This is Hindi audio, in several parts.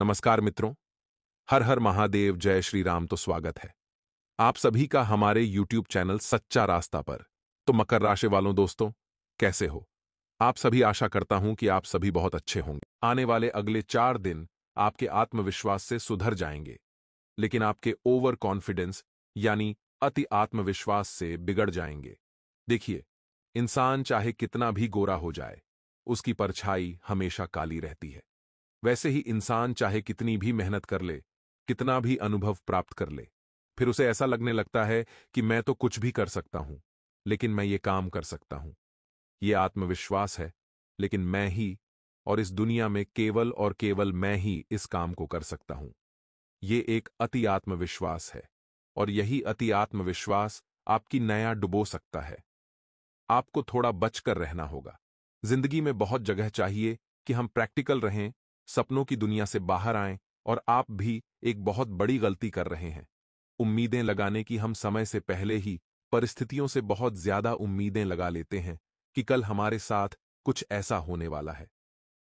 नमस्कार मित्रों। हर हर महादेव, जय श्री राम। तो स्वागत है आप सभी का हमारे YouTube चैनल सच्चा रास्ता पर। तो मकर राशि वालों दोस्तों, कैसे हो आप सभी? आशा करता हूं कि आप सभी बहुत अच्छे होंगे। आने वाले अगले 4 दिन आपके आत्मविश्वास से सुधर जाएंगे, लेकिन आपके ओवर कॉन्फिडेंस यानी अति आत्मविश्वास से बिगड़ जाएंगे। देखिए, इंसान चाहे कितना भी गोरा हो जाए, उसकी परछाई हमेशा काली रहती है। वैसे ही इंसान चाहे कितनी भी मेहनत कर ले, कितना भी अनुभव प्राप्त कर ले, फिर उसे ऐसा लगने लगता है कि मैं तो कुछ भी कर सकता हूं, लेकिन मैं ये काम कर सकता हूं। ये आत्मविश्वास है, लेकिन मैं ही और इस दुनिया में केवल और केवल मैं ही इस काम को कर सकता हूं। ये एक अति आत्मविश्वास है, और यही अति आत्मविश्वास आपकी नया डुबो सकता है। आपको थोड़ा बचकर रहना होगा। जिंदगी में बहुत जगह चाहिए कि हम प्रैक्टिकल रहें, सपनों की दुनिया से बाहर आएं, और आप भी एक बहुत बड़ी गलती कर रहे हैं। उम्मीदें लगाने की हम समय से पहले ही परिस्थितियों से बहुत ज्यादा उम्मीदें लगा लेते हैं कि कल हमारे साथ कुछ ऐसा होने वाला है,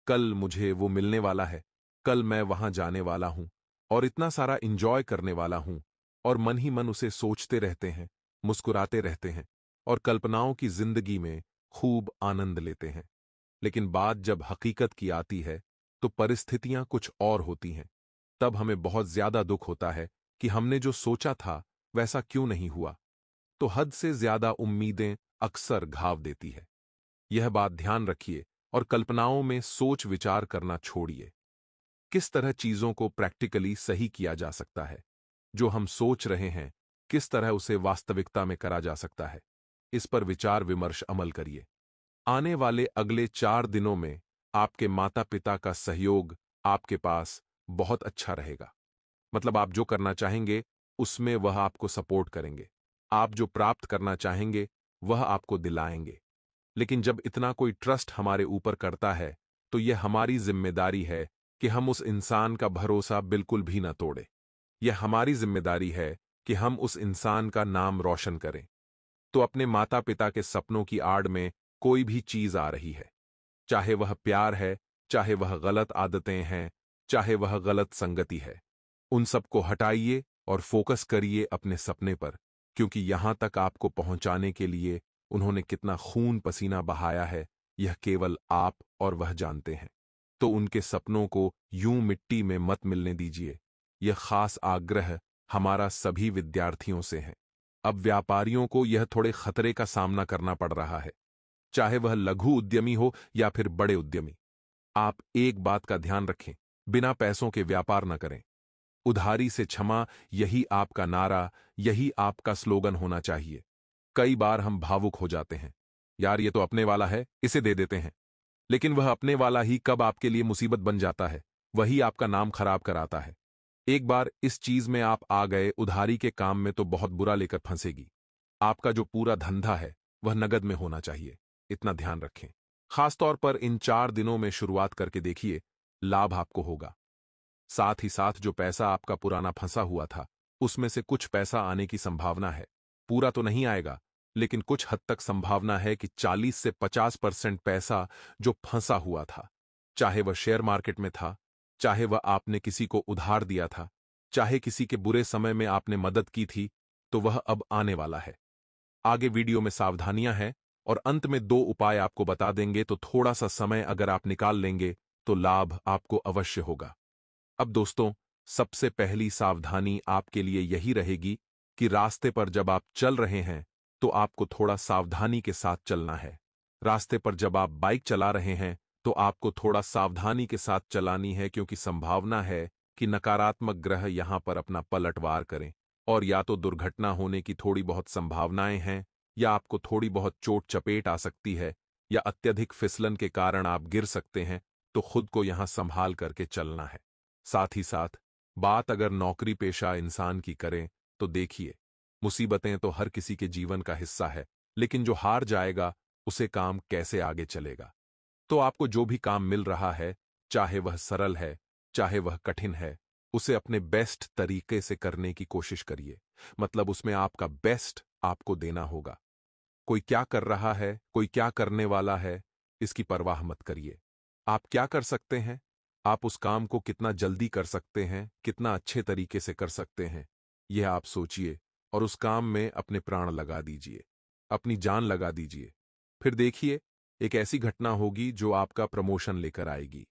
कल मुझे वो मिलने वाला है, कल मैं वहां जाने वाला हूं और इतना सारा इंजॉय करने वाला हूं, और मन ही मन उसे सोचते रहते हैं, मुस्कुराते रहते हैं और कल्पनाओं की जिंदगी में खूब आनंद लेते हैं। लेकिन बात जब हकीकत की आती है तो परिस्थितियां कुछ और होती हैं। तब हमें बहुत ज्यादा दुख होता है कि हमने जो सोचा था वैसा क्यों नहीं हुआ। तो हद से ज्यादा उम्मीदें अक्सर घाव देती है। यह बात ध्यान रखिए और कल्पनाओं में सोच विचार करना छोड़िए। किस तरह चीजों को प्रैक्टिकली सही किया जा सकता है? जो हम सोच रहे हैं, किस तरह उसे वास्तविकता में करा जा सकता है? इस पर विचार विमर्श अमल करिए। आने वाले अगले 4 दिनों में आपके माता पिता का सहयोग आपके पास बहुत अच्छा रहेगा। मतलब आप जो करना चाहेंगे उसमें वह आपको सपोर्ट करेंगे। आप जो प्राप्त करना चाहेंगे वह आपको दिलाएंगे। लेकिन जब इतना कोई ट्रस्ट हमारे ऊपर करता है तो यह हमारी जिम्मेदारी है कि हम उस इंसान का भरोसा बिल्कुल भी न तोड़ें। यह हमारी जिम्मेदारी है कि हम उस इंसान का नाम रोशन करें। तो अपने माता पिता के सपनों की आड़ में कोई भी चीज आ रही है, चाहे वह प्यार है, चाहे वह गलत आदतें हैं, चाहे वह गलत संगति है, उन सबको हटाइए और फोकस करिए अपने सपने पर, क्योंकि यहां तक आपको पहुंचाने के लिए उन्होंने कितना खून पसीना बहाया है, यह केवल आप और वह जानते हैं। तो उनके सपनों को यूं मिट्टी में मत मिलने दीजिए। यह खास आग्रह हमारा सभी विद्यार्थियों से है। अब व्यापारियों को यह थोड़े खतरे का सामना करना पड़ रहा है, चाहे वह लघु उद्यमी हो या फिर बड़े उद्यमी। आप एक बात का ध्यान रखें, बिना पैसों के व्यापार न करें। उधारी से क्षमा, यही आपका नारा, यही आपका स्लोगन होना चाहिए। कई बार हम भावुक हो जाते हैं, यार ये तो अपने वाला है, इसे दे देते हैं। लेकिन वह अपने वाला ही कब आपके लिए मुसीबत बन जाता है, वही आपका नाम खराब कराता है। एक बार इस चीज में आप आ गए उधारी के काम में तो बहुत बुरा लेकर फंसेगी। आपका जो पूरा धंधा है वह नगद में होना चाहिए, इतना ध्यान रखें। खासतौर पर इन 4 दिनों में शुरुआत करके देखिए, लाभ आपको होगा। साथ ही साथ जो पैसा आपका पुराना फंसा हुआ था उसमें से कुछ पैसा आने की संभावना है। पूरा तो नहीं आएगा, लेकिन कुछ हद तक संभावना है कि 40 से 50% पैसा जो फंसा हुआ था, चाहे वह शेयर मार्केट में था, चाहे वह आपने किसी को उधार दिया था, चाहे किसी के बुरे समय में आपने मदद की थी, तो वह अब आने वाला है। आगे वीडियो में सावधानियां हैं और अंत में 2 उपाय आपको बता देंगे, तो थोड़ा सा समय अगर आप निकाल लेंगे तो लाभ आपको अवश्य होगा। अब दोस्तों, सबसे पहली सावधानी आपके लिए यही रहेगी कि रास्ते पर जब आप चल रहे हैं तो आपको थोड़ा सावधानी के साथ चलना है। रास्ते पर जब आप बाइक चला रहे हैं तो आपको थोड़ा सावधानी के साथ चलानी है, क्योंकि संभावना है कि नकारात्मक ग्रह यहां पर अपना पलटवार करें, और या तो दुर्घटना होने की थोड़ी बहुत संभावनाएं हैं, या आपको थोड़ी बहुत चोट चपेट आ सकती है, या अत्यधिक फिसलन के कारण आप गिर सकते हैं। तो खुद को यहां संभाल करके चलना है। साथ ही साथ बात अगर नौकरी पेशा इंसान की करें तो देखिए, मुसीबतें तो हर किसी के जीवन का हिस्सा है, लेकिन जो हार जाएगा उसे काम कैसे आगे चलेगा। तो आपको जो भी काम मिल रहा है, चाहे वह सरल है, चाहे वह कठिन है, उसे अपने बेस्ट तरीके से करने की कोशिश करिए। मतलब उसमें आपका बेस्ट आपको देना होगा। कोई क्या कर रहा है, कोई क्या करने वाला है, इसकी परवाह मत करिए। आप क्या कर सकते हैं, आप उस काम को कितना जल्दी कर सकते हैं, कितना अच्छे तरीके से कर सकते हैं, यह आप सोचिए और उस काम में अपने प्राण लगा दीजिए, अपनी जान लगा दीजिए। फिर देखिए, एक ऐसी घटना होगी जो आपका प्रमोशन लेकर आएगी।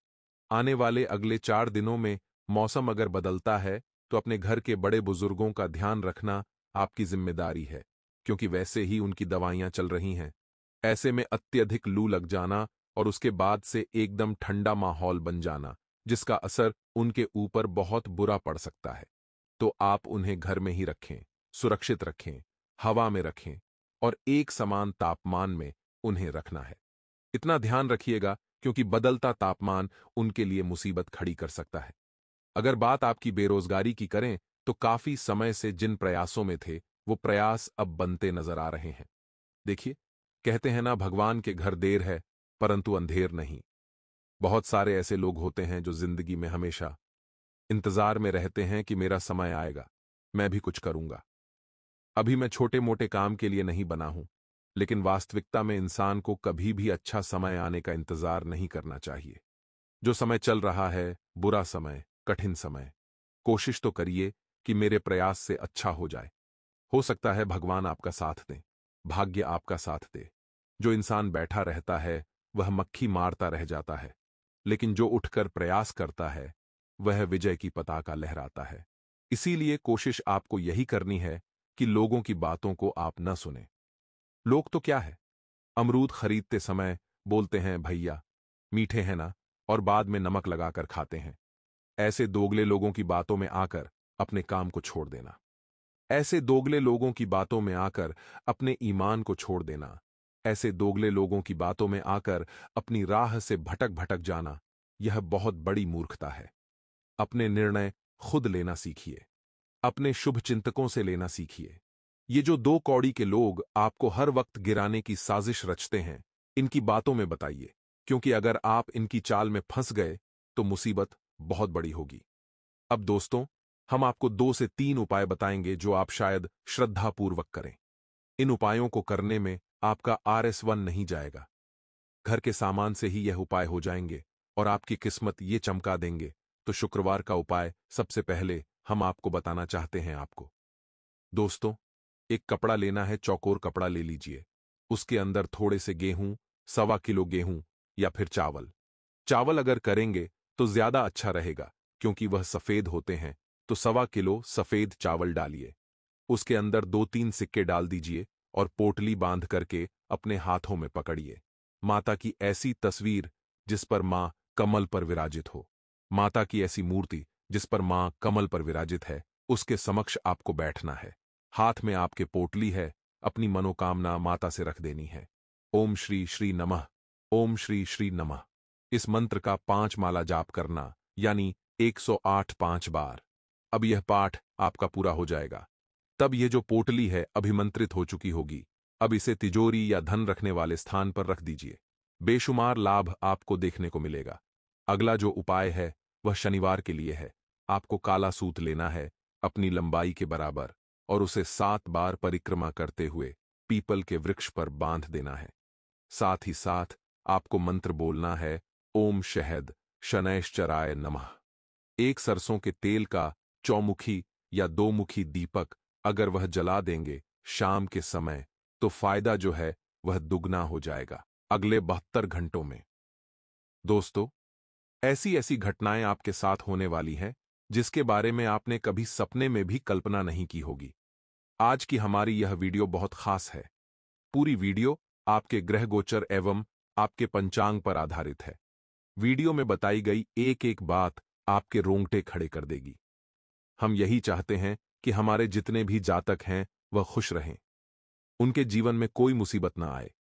आने वाले अगले 4 दिनों में मौसम अगर बदलता है, तो अपने घर के बड़े बुजुर्गों का ध्यान रखना आपकी जिम्मेदारी है, क्योंकि वैसे ही उनकी दवाइयां चल रही हैं। ऐसे में अत्यधिक लू लग जाना और उसके बाद से एकदम ठंडा माहौल बन जाना, जिसका असर उनके ऊपर बहुत बुरा पड़ सकता है। तो आप उन्हें घर में ही रखें, सुरक्षित रखें, हवा में रखें और एक समान तापमान में उन्हें रखना है। इतना ध्यान रखिएगा, क्योंकि बदलता तापमान उनके लिए मुसीबत खड़ी कर सकता है। अगर बात आपकी बेरोजगारी की करें, तो काफी समय से जिन प्रयासों में थे, वो प्रयास अब बनते नजर आ रहे हैं। देखिए, कहते हैं ना, भगवान के घर देर है, परंतु अंधेर नहीं। बहुत सारे ऐसे लोग होते हैं जो जिंदगी में हमेशा इंतजार में रहते हैं कि मेरा समय आएगा, मैं भी कुछ करूंगा। अभी मैं छोटे मोटे काम के लिए नहीं बना हूं, लेकिन वास्तविकता में इंसान को कभी भी अच्छा समय आने का इंतजार नहीं करना चाहिए। जो समय चल रहा है, बुरा समय, कठिन समय, कोशिश तो करिए कि मेरे प्रयास से अच्छा हो जाए। हो सकता है भगवान आपका साथ दें, भाग्य आपका साथ दे। जो इंसान बैठा रहता है, वह मक्खी मारता रह जाता है, लेकिन जो उठकर प्रयास करता है, वह विजय की पताका लहराता है। इसीलिए कोशिश आपको यही करनी है कि लोगों की बातों को आप न सुने। लोग तो क्या है, अमरूद खरीदते समय बोलते हैं भैया मीठे हैं ना, और बाद में नमक लगाकर खाते हैं। ऐसे दोगले लोगों की बातों में आकर अपने काम को छोड़ देना। ऐसे दोगले लोगों की बातों में आकर अपने ईमान को छोड़ देना। ऐसे दोगले लोगों की बातों में आकर अपनी राह से भटक भटक जाना, यह बहुत बड़ी मूर्खता है। अपने निर्णय खुद लेना सीखिए। अपने शुभ चिंतकों से लेना सीखिए। ये जो दो कौड़ी के लोग आपको हर वक्त गिराने की साजिश रचते हैं, इनकी बातों में बताइए, क्योंकि अगर आप इनकी चाल में फंस गए तो मुसीबत बहुत बड़ी होगी। अब दोस्तों, हम आपको 2 से 3 उपाय बताएंगे जो आप शायद श्रद्धापूर्वक करें। इन उपायों को करने में आपका RS1 नहीं जाएगा। घर के सामान से ही यह उपाय हो जाएंगे और आपकी किस्मत ये चमका देंगे। तो शुक्रवार का उपाय सबसे पहले हम आपको बताना चाहते हैं आपको। दोस्तों, एक कपड़ा लेना है, चौकोर कपड़ा ले लीजिए। उसके अंदर थोड़े से गेहूं, 1.25 किलो गेहूं या फिर चावल। चावल अगर करेंगे तो ज्यादा अच्छा रहेगा, क्योंकि वह सफेद होते हैं, तो 1.25 किलो सफेद चावल डालिए। उसके अंदर 2-3 सिक्के डाल दीजिए और पोटली बांध करके अपने हाथों में पकड़िए। माता की ऐसी तस्वीर जिस पर मां कमल पर विराजित हो, माता की ऐसी मूर्ति जिस पर मां कमल पर विराजित है, उसके समक्ष आपको बैठना है। हाथ में आपके पोटली है, अपनी मनोकामना माता से रख देनी है। ओम श्री श्री नमः, ओम श्री श्री नमः। इस मंत्र का 5 माला जाप करना, यानी 108 5 बार। अब यह पाठ आपका पूरा हो जाएगा। तब ये जो पोटली है अभिमंत्रित हो चुकी होगी। अब इसे तिजोरी या धन रखने वाले स्थान पर रख दीजिए। बेशुमार लाभ आपको देखने को मिलेगा। अगला जो उपाय है वह शनिवार के लिए है। आपको काला सूत लेना है अपनी लंबाई के बराबर और उसे 7 बार परिक्रमा करते हुए पीपल के वृक्ष पर बांध देना है। साथ ही साथ आपको मंत्र बोलना है, ओम शहद शनैश्चराय नमः। एक सरसों के तेल का चौमुखी या 2 मुखी दीपक अगर वह जला देंगे शाम के समय, तो फायदा जो है वह दुगना हो जाएगा अगले 72 घंटों में। दोस्तों, ऐसी ऐसी घटनाएं आपके साथ होने वाली हैं जिसके बारे में आपने कभी सपने में भी कल्पना नहीं की होगी। आज की हमारी यह वीडियो बहुत खास है। पूरी वीडियो आपके ग्रह गोचर एवं आपके पंचांग पर आधारित है। वीडियो में बताई गई एक एक बात आपके रोंगटे खड़े कर देगी। हम यही चाहते हैं कि हमारे जितने भी जातक हैं वह खुश रहें, उनके जीवन में कोई मुसीबत ना आए।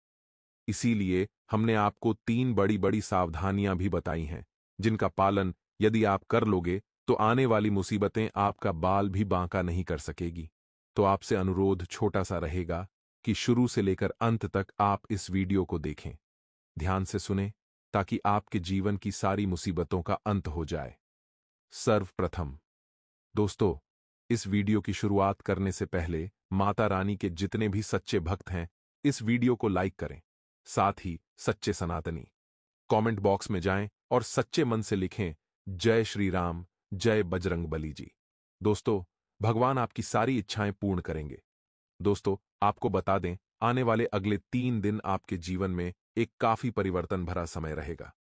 इसीलिए हमने आपको 3 बड़ी बड़ी सावधानियां भी बताई हैं, जिनका पालन यदि आप कर लोगे तो आने वाली मुसीबतें आपका बाल भी बांका नहीं कर सकेगी। तो आपसे अनुरोध छोटा सा रहेगा कि शुरू से लेकर अंत तक आप इस वीडियो को देखें, ध्यान से सुने, ताकि आपके जीवन की सारी मुसीबतों का अंत हो जाए। सर्वप्रथम दोस्तों, इस वीडियो की शुरुआत करने से पहले माता रानी के जितने भी सच्चे भक्त हैं, इस वीडियो को लाइक करें। साथ ही सच्चे सनातनी कमेंट बॉक्स में जाएं और सच्चे मन से लिखें जय श्री राम, जय बजरंगबली जी। दोस्तों, भगवान आपकी सारी इच्छाएं पूर्ण करेंगे। दोस्तों, आपको बता दें, आने वाले अगले 3 दिन आपके जीवन में एक काफी परिवर्तन भरा समय रहेगा।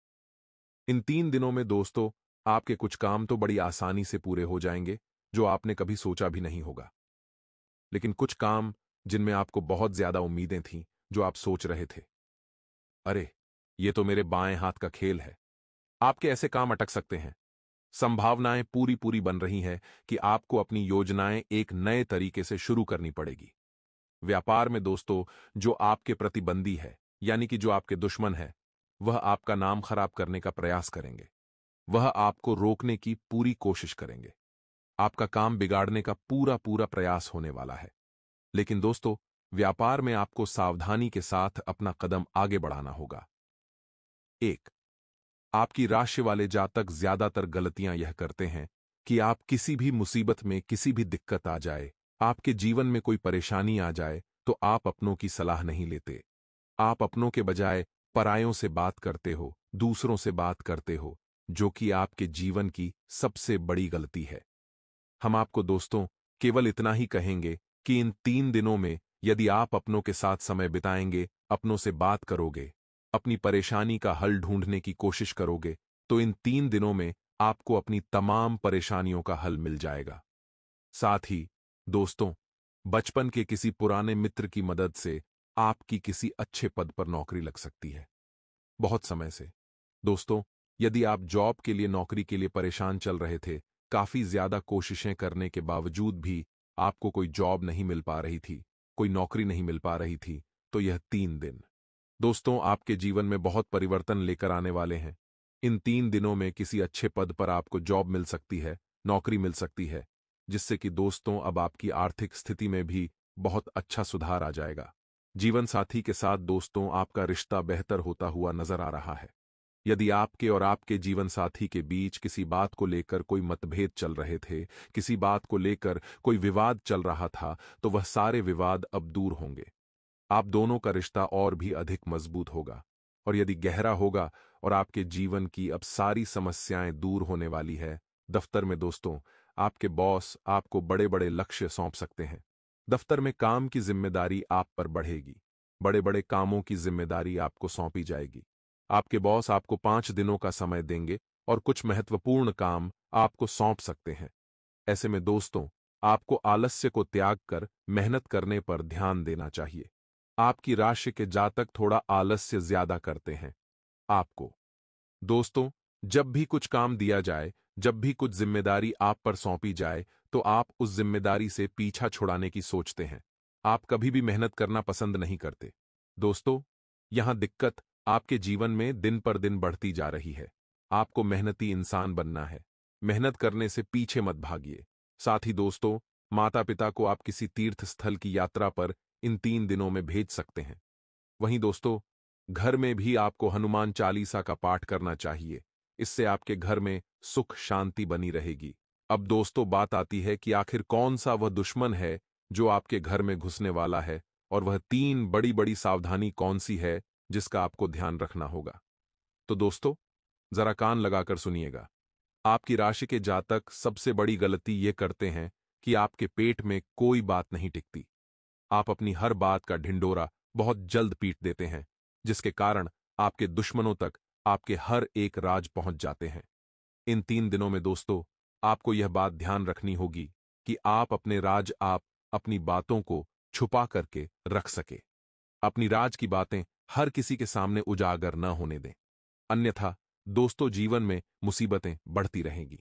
इन 3 दिनों में दोस्तों, आपके कुछ काम तो बड़ी आसानी से पूरे हो जाएंगे, जो आपने कभी सोचा भी नहीं होगा। लेकिन कुछ काम जिनमें आपको बहुत ज्यादा उम्मीदें थीं, जो आप सोच रहे थे, अरे, ये तो मेरे बाएं हाथ का खेल है। आपके ऐसे काम अटक सकते हैं। संभावनाएं पूरी पूरी बन रही हैं कि आपको अपनी योजनाएं एक नए तरीके से शुरू करनी पड़ेगी। व्यापार में दोस्तों, जो आपके प्रतिबंधी है, यानी कि जो आपके दुश्मन है, वह आपका नाम खराब करने का प्रयास करेंगे। वह आपको रोकने की पूरी कोशिश करेंगे। आपका काम बिगाड़ने का पूरा पूरा प्रयास होने वाला है। लेकिन दोस्तों, व्यापार में आपको सावधानी के साथ अपना कदम आगे बढ़ाना होगा। 1, आपकी राशि वाले जातक ज्यादातर गलतियां यह करते हैं कि आप किसी भी मुसीबत में, किसी भी दिक्कत आ जाए, आपके जीवन में कोई परेशानी आ जाए, तो आप अपनों की सलाह नहीं लेते। आप अपनों के बजाय परायों से बात करते हो, दूसरों से बात करते हो, जो कि आपके जीवन की सबसे बड़ी गलती है। हम आपको दोस्तों केवल इतना ही कहेंगे कि इन 3 दिनों में यदि आप अपनों के साथ समय बिताएंगे, अपनों से बात करोगे, अपनी परेशानी का हल ढूंढने की कोशिश करोगे, तो इन 3 दिनों में आपको अपनी तमाम परेशानियों का हल मिल जाएगा। साथ ही दोस्तों, बचपन के किसी पुराने मित्र की मदद से आपकी किसी अच्छे पद पर नौकरी लग सकती है। बहुत समय से दोस्तों, यदि आप जॉब के लिए, नौकरी के लिए परेशान चल रहे थे, काफी ज्यादा कोशिशें करने के बावजूद भी आपको कोई जॉब नहीं मिल पा रही थी, कोई नौकरी नहीं मिल पा रही थी, तो यह 3 दिन दोस्तों आपके जीवन में बहुत परिवर्तन लेकर आने वाले हैं। इन 3 दिनों में किसी अच्छे पद पर आपको जॉब मिल सकती है, नौकरी मिल सकती है, जिससे कि दोस्तों अब आपकी आर्थिक स्थिति में भी बहुत अच्छा सुधार आ जाएगा। जीवन साथी के साथ दोस्तों आपका रिश्ता बेहतर होता हुआ नजर आ रहा है। यदि आपके और आपके जीवन साथी के बीच किसी बात को लेकर कोई मतभेद चल रहे थे, किसी बात को लेकर कोई विवाद चल रहा था, तो वह सारे विवाद अब दूर होंगे। आप दोनों का रिश्ता और भी अधिक मजबूत होगा, और यदि गहरा होगा, और आपके जीवन की अब सारी समस्याएं दूर होने वाली है। दफ्तर में दोस्तों, आपके बॉस आपको बड़े बड़े लक्ष्य सौंप सकते हैं। दफ्तर में काम की जिम्मेदारी आप पर बढ़ेगी। बड़े बड़े कामों की जिम्मेदारी आपको सौंपी जाएगी। आपके बॉस आपको 5 दिनों का समय देंगे और कुछ महत्वपूर्ण काम आपको सौंप सकते हैं। ऐसे में दोस्तों, आपको आलस्य को त्याग कर मेहनत करने पर ध्यान देना चाहिए। आपकी राशि के जातक थोड़ा आलस्य ज्यादा करते हैं। आपको दोस्तों, जब भी कुछ काम दिया जाए, जब भी कुछ जिम्मेदारी आप पर सौंपी जाए, तो आप उस जिम्मेदारी से पीछा छुड़ाने की सोचते हैं। आप कभी भी मेहनत करना पसंद नहीं करते। दोस्तों, यहां दिक्कत आपके जीवन में दिन पर दिन बढ़ती जा रही है। आपको मेहनती इंसान बनना है। मेहनत करने से पीछे मत भागिए। साथ ही दोस्तों, माता पिता को आप किसी तीर्थ स्थल की यात्रा पर इन 3 दिनों में भेज सकते हैं। वहीं दोस्तों, घर में भी आपको हनुमान चालीसा का पाठ करना चाहिए। इससे आपके घर में सुख शांति बनी रहेगी। अब दोस्तों, बात आती है कि आखिर कौन सा वह दुश्मन है जो आपके घर में घुसने वाला है, और वह 3 बड़ी बड़ी सावधानी कौन सी है जिसका आपको ध्यान रखना होगा। तो दोस्तों, जरा कान लगाकर सुनिएगा। आपकी राशि के जातक सबसे बड़ी गलती ये करते हैं कि आपके पेट में कोई बात नहीं टिकती। आप अपनी हर बात का ढिंडोरा बहुत जल्द पीट देते हैं, जिसके कारण आपके दुश्मनों तक आपके हर एक राज पहुंच जाते हैं। इन 3 दिनों में दोस्तों, आपको यह बात ध्यान रखनी होगी कि आप अपने राज, आप अपनी बातों को छुपा करके रख सके। अपनी राज की बातें हर किसी के सामने उजागर न होने दें। अन्यथा दोस्तों, जीवन में मुसीबतें बढ़ती रहेंगी।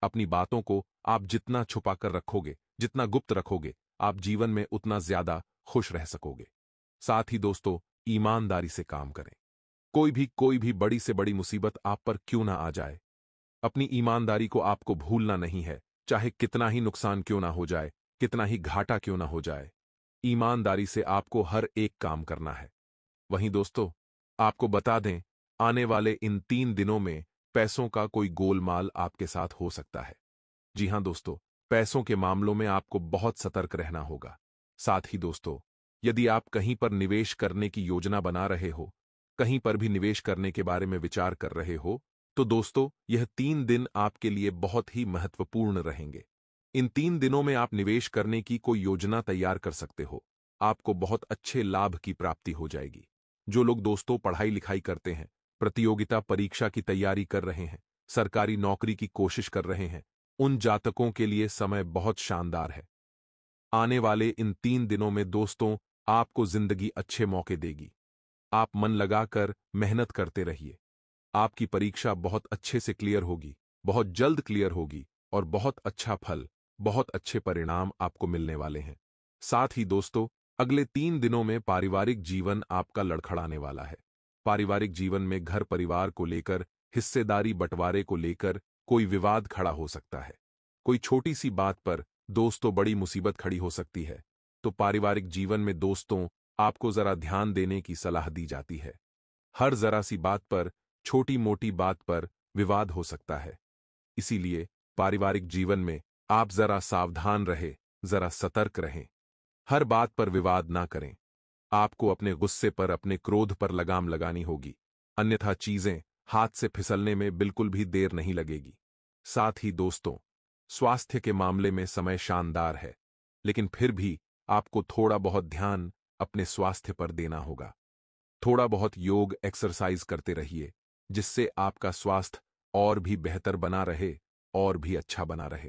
अपनी बातों को आप जितना छुपाकर रखोगे, जितना गुप्त रखोगे, आप जीवन में उतना ज्यादा खुश रह सकोगे। साथ ही दोस्तों, ईमानदारी से काम करें। कोई भी बड़ी से बड़ी मुसीबत आप पर क्यों ना आ जाए, अपनी ईमानदारी को आपको भूलना नहीं है। चाहे कितना ही नुकसान क्यों ना हो जाए, कितना ही घाटा क्यों ना हो जाए, ईमानदारी से आपको हर एक काम करना है। वहीं दोस्तों, आपको बता दें, आने वाले इन 3 दिनों में पैसों का कोई गोलमाल आपके साथ हो सकता है। जी हां दोस्तों, पैसों के मामलों में आपको बहुत सतर्क रहना होगा। साथ ही दोस्तों, यदि आप कहीं पर निवेश करने की योजना बना रहे हो, कहीं पर भी निवेश करने के बारे में विचार कर रहे हो, तो दोस्तों, यह 3 दिन आपके लिए बहुत ही महत्वपूर्ण रहेंगे। इन 3 दिनों में आप निवेश करने की कोई योजना तैयार कर सकते हो। आपको बहुत अच्छे लाभ की प्राप्ति हो जाएगी। जो लोग दोस्तों पढ़ाई लिखाई करते हैं, प्रतियोगिता परीक्षा की तैयारी कर रहे हैं, सरकारी नौकरी की कोशिश कर रहे हैं, उन जातकों के लिए समय बहुत शानदार है। आने वाले इन 3 दिनों में दोस्तों, आपको जिंदगी अच्छे मौके देगी। आप मन लगाकर मेहनत करते रहिए। आपकी परीक्षा बहुत अच्छे से क्लियर होगी, बहुत जल्द क्लियर होगी और बहुत अच्छा फल, बहुत अच्छे परिणाम आपको मिलने वाले हैं। साथ ही दोस्तों, अगले 3 दिनों में पारिवारिक जीवन आपका लड़खड़ाने वाला है। पारिवारिक जीवन में घर परिवार को लेकर, हिस्सेदारी बंटवारे को लेकर कोई विवाद खड़ा हो सकता है। कोई छोटी सी बात पर दोस्तों बड़ी मुसीबत खड़ी हो सकती है। तो पारिवारिक जीवन में दोस्तों, आपको जरा ध्यान देने की सलाह दी जाती है। हर जरा सी बात पर, छोटी मोटी बात पर विवाद हो सकता है। इसीलिए पारिवारिक जीवन में आप जरा सावधान रहे, जरा सतर्क रहें। हर बात पर विवाद ना करें। आपको अपने गुस्से पर, अपने क्रोध पर लगाम लगानी होगी, अन्यथा चीजें हाथ से फिसलने में बिल्कुल भी देर नहीं लगेगी। साथ ही दोस्तों, स्वास्थ्य के मामले में समय शानदार है, लेकिन फिर भी आपको थोड़ा बहुत ध्यान अपने स्वास्थ्य पर देना होगा। थोड़ा बहुत योग एक्सरसाइज करते रहिए, जिससे आपका स्वास्थ्य और भी बेहतर बना रहे और भी अच्छा बना रहे।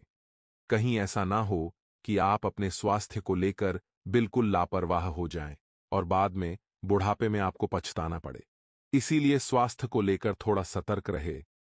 कहीं ऐसा ना हो कि आप अपने स्वास्थ्य को लेकर बिल्कुल लापरवाह हो जाएं और बाद में बुढ़ापे में आपको पछताना पड़े। इसीलिए स्वास्थ्य को लेकर थोड़ा सतर्क रहे,